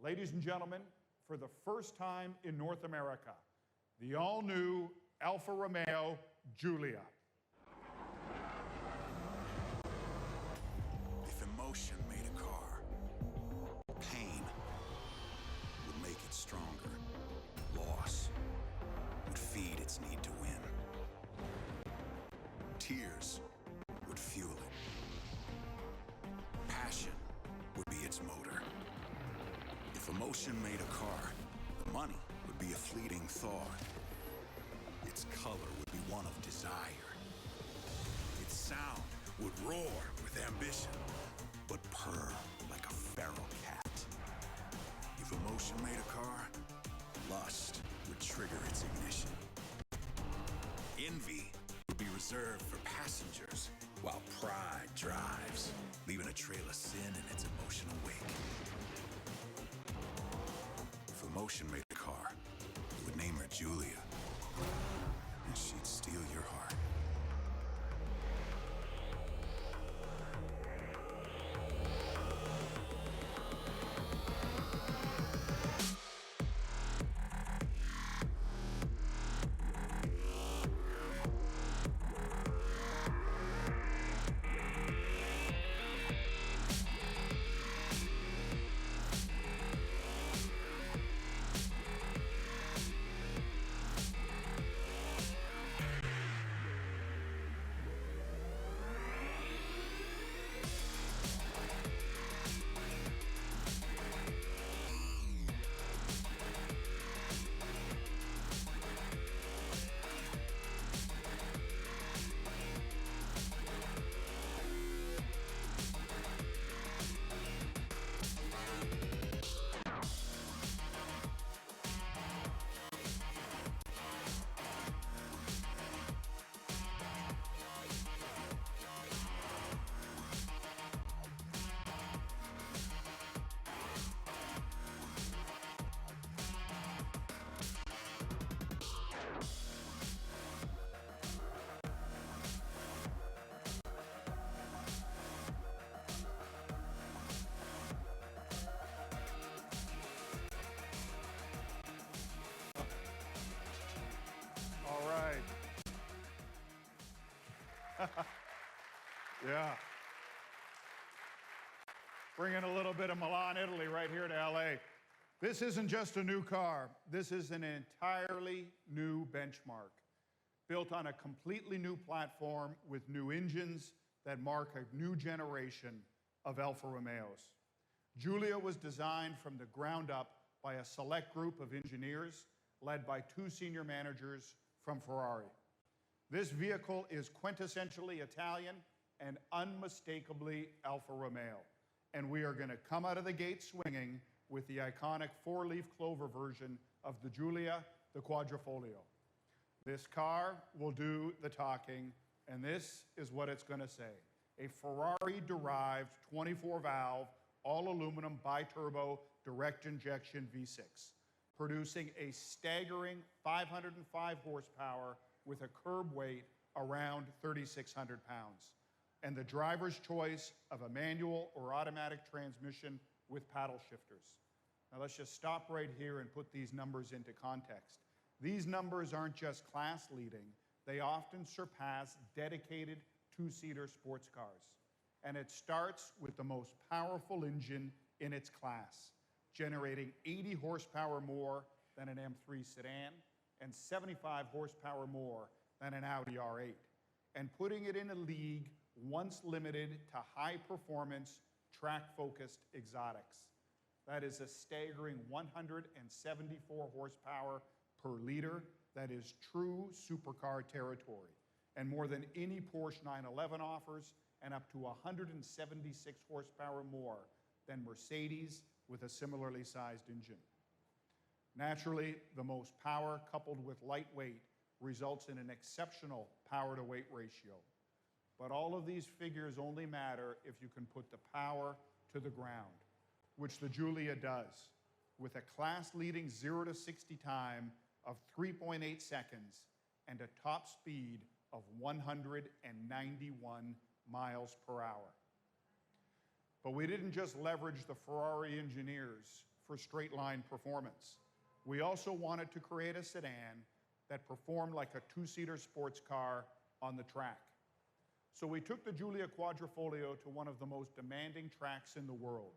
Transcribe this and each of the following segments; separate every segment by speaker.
Speaker 1: Ladies and gentlemen, for the first time in North America, the all-new Alfa Romeo Giulia.
Speaker 2: If emotion made a car, pain would make it stronger. Loss would feed its need to win. Tears would fuel it. Passion would be its motor. If emotion made a car, the money would be a fleeting thought. Its color would be one of desire. Its sound would roar with ambition, but purr like a feral cat. If emotion made a car, lust would trigger its ignition. Envy would be reserved for passengers, while pride drives, leaving a trail of sin in its emotional wake. If emotion made a car, it would name her Giulia, and she'd steal your heart.
Speaker 1: All right. Yeah. Bringing a little bit of Milan, Italy right here to LA. This isn't just a new car. This is an entirely new benchmark, built on a completely new platform with new engines that mark a new generation of Alfa Romeos. Giulia was designed from the ground up by a select group of engineers led by two senior managers from Ferrari. This vehicle is quintessentially Italian and unmistakably Alfa Romeo. And we are going to come out of the gate swinging with the iconic four-leaf clover version of the Giulia, the Quadrifoglio. This car will do the talking, and this is what it's going to say. A Ferrari-derived 24-valve, all-aluminum bi-turbo direct injection V6, producing a staggering 505 horsepower with a curb weight around 3,600 pounds, and the driver's choice of a manual or automatic transmission with paddle shifters. Now let's just stop right here and put these numbers into context. These numbers aren't just class leading, they often surpass dedicated two-seater sports cars. And it starts with the most powerful engine in its class, generating 80 horsepower more than an M3 sedan and 75 horsepower more than an Audi R8, and putting it in a league once limited to high-performance, track-focused exotics. That is a staggering 174 horsepower per liter. That is true supercar territory, and more than any Porsche 911 offers, and up to 176 horsepower more than Mercedes with a similarly sized engine. Naturally, the most power coupled with lightweight results in an exceptional power-to-weight ratio. But all of these figures only matter if you can put the power to the ground, which the Giulia does, with a class-leading 0 to 60 time of 3.8 seconds and a top speed of 191 miles per hour. But we didn't just leverage the Ferrari engineers for straight line performance. We also wanted to create a sedan that performed like a two-seater sports car on the track. So we took the Giulia Quadrifoglio to one of the most demanding tracks in the world,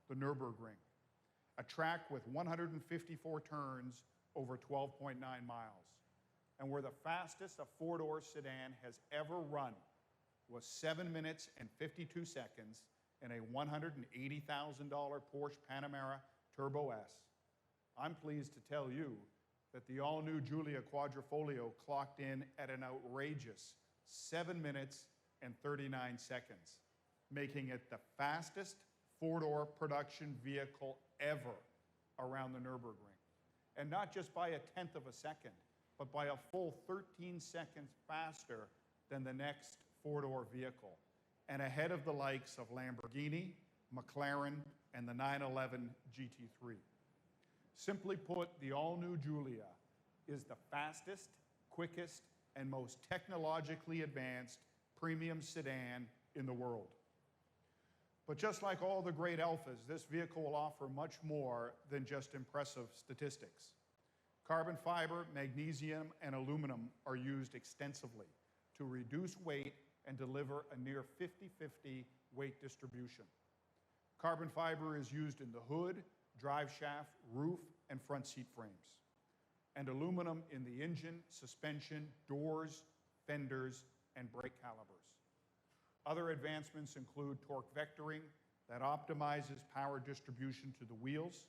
Speaker 1: the Nürburgring, a track with 154 turns over 12.9 miles, and where the fastest a four-door sedan has ever run was 7 minutes and 52 seconds in a $180,000 Porsche Panamera Turbo S. I'm pleased to tell you that the all-new Giulia Quadrifoglio clocked in at an outrageous 7 minutes and 39 seconds, making it the fastest four-door production vehicle ever around the Nürburgring. And not just by a tenth of a second, but by a full 13 seconds faster than the next four-door vehicle, and ahead of the likes of Lamborghini, McLaren, and the 911 GT3. Simply put, the all-new Giulia is the fastest, quickest, and most technologically advanced premium sedan in the world. But just like all the great Alfas, this vehicle will offer much more than just impressive statistics. Carbon fiber, magnesium, and aluminum are used extensively to reduce weight and deliver a near 50-50 weight distribution. Carbon fiber is used in the hood, drive shaft, roof, and front seat frames, and aluminum in the engine, suspension, doors, fenders, and brake calipers. Other advancements include torque vectoring that optimizes power distribution to the wheels,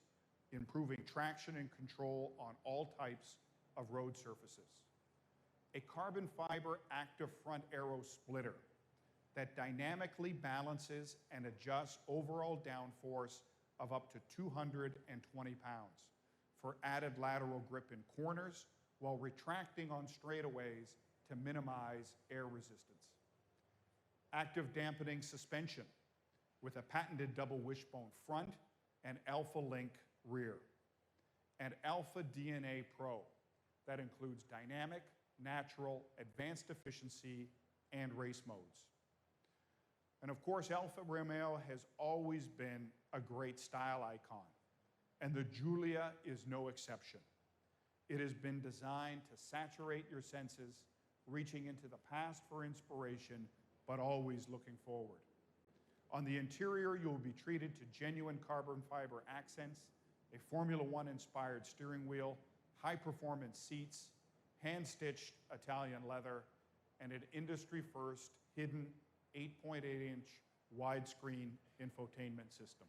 Speaker 1: improving traction and control on all types of road surfaces. A carbon fiber active front aero splitter that dynamically balances and adjusts overall downforce of up to 220 pounds for added lateral grip in corners while retracting on straightaways to minimize air resistance. Active dampening suspension with a patented double wishbone front and Alfa Link rear. And Alfa DNA Pro that includes dynamic, natural, advanced efficiency, and race modes. And of course, Alfa Romeo has always been a great style icon, and the Giulia is no exception. It has been designed to saturate your senses, reaching into the past for inspiration, but always looking forward. On the interior, you will be treated to genuine carbon fiber accents, a Formula One inspired steering wheel, high-performance seats, hand-stitched Italian leather, and an industry-first hidden 8.8-inch widescreen infotainment system.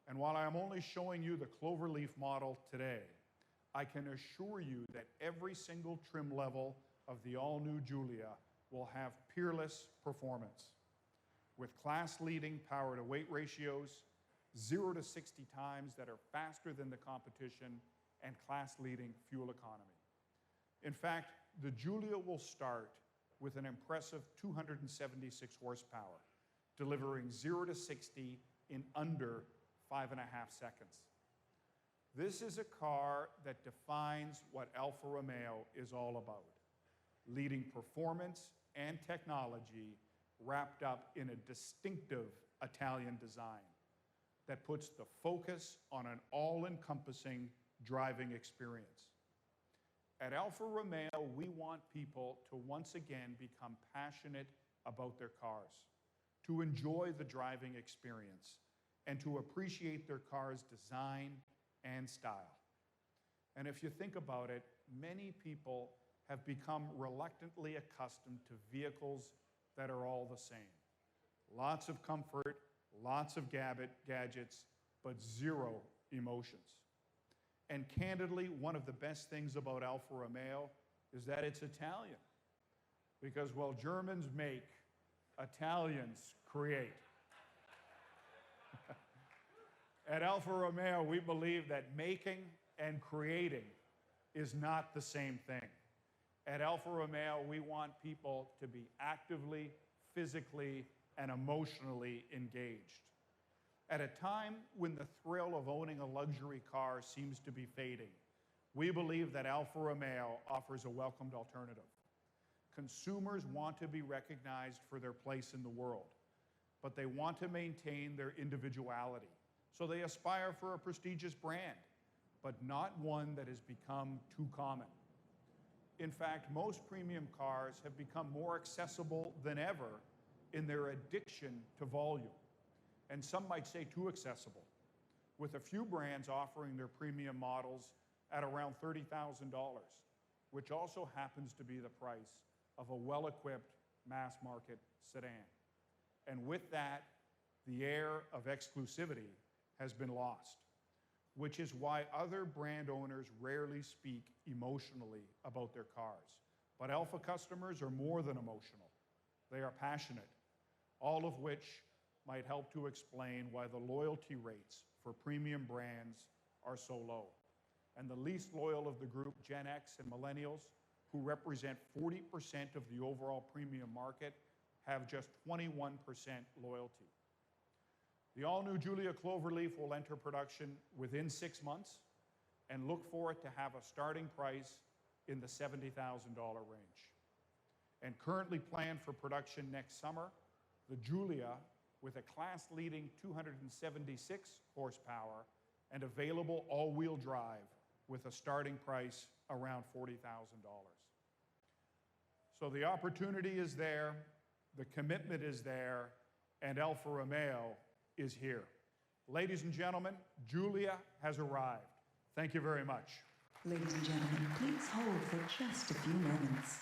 Speaker 1: And while I'm only showing you the Cloverleaf model today, I can assure you that every single trim level of the all-new Giulia will have peerless performance, with class-leading power-to-weight ratios, 0 to 60 times that are faster than the competition, and class-leading fuel economy. In fact, the Giulia will start with an impressive 276 horsepower, delivering 0 to 60 in under 5.5 seconds. This is a car that defines what Alfa Romeo is all about: leading performance and technology wrapped up in a distinctive Italian design that puts the focus on an all-encompassing driving experience. At Alfa Romeo, we want people to once again become passionate about their cars, to enjoy the driving experience, and to appreciate their car's design and style. And if you think about it, many people have become reluctantly accustomed to vehicles that are all the same. Lots of comfort, lots of gadgets, but zero emotions. And candidly, one of the best things about Alfa Romeo is that it's Italian. Because while Germans make, Italians create. At Alfa Romeo, we believe that making and creating is not the same thing. At Alfa Romeo, we want people to be actively, physically, and emotionally engaged. At a time when the thrill of owning a luxury car seems to be fading, we believe that Alfa Romeo offers a welcomed alternative. Consumers want to be recognized for their place in the world, but they want to maintain their individuality. So they aspire for a prestigious brand, but not one that has become too common. In fact, most premium cars have become more accessible than ever in their addiction to volume, and some might say too accessible, with a few brands offering their premium models at around $30,000, which also happens to be the price of a well-equipped mass-market sedan. And with that, the air of exclusivity has been lost, which is why other brand owners rarely speak emotionally about their cars. But Alfa customers are more than emotional. They are passionate, all of which might help to explain why the loyalty rates for premium brands are so low. And the least loyal of the group, Gen X and millennials, who represent 40% of the overall premium market, have just 21% loyalty. The all-new Giulia Cloverleaf will enter production within 6 months, and look for it to have a starting price in the $70,000 range. And currently planned for production next summer, the Giulia, with a class-leading 276 horsepower and available all-wheel drive with a starting price around $40,000. So the opportunity is there, the commitment is there, and Alfa Romeo is here. Ladies and gentlemen, Giulia has arrived. Thank you very much.
Speaker 3: Ladies and gentlemen, please hold for just a few moments.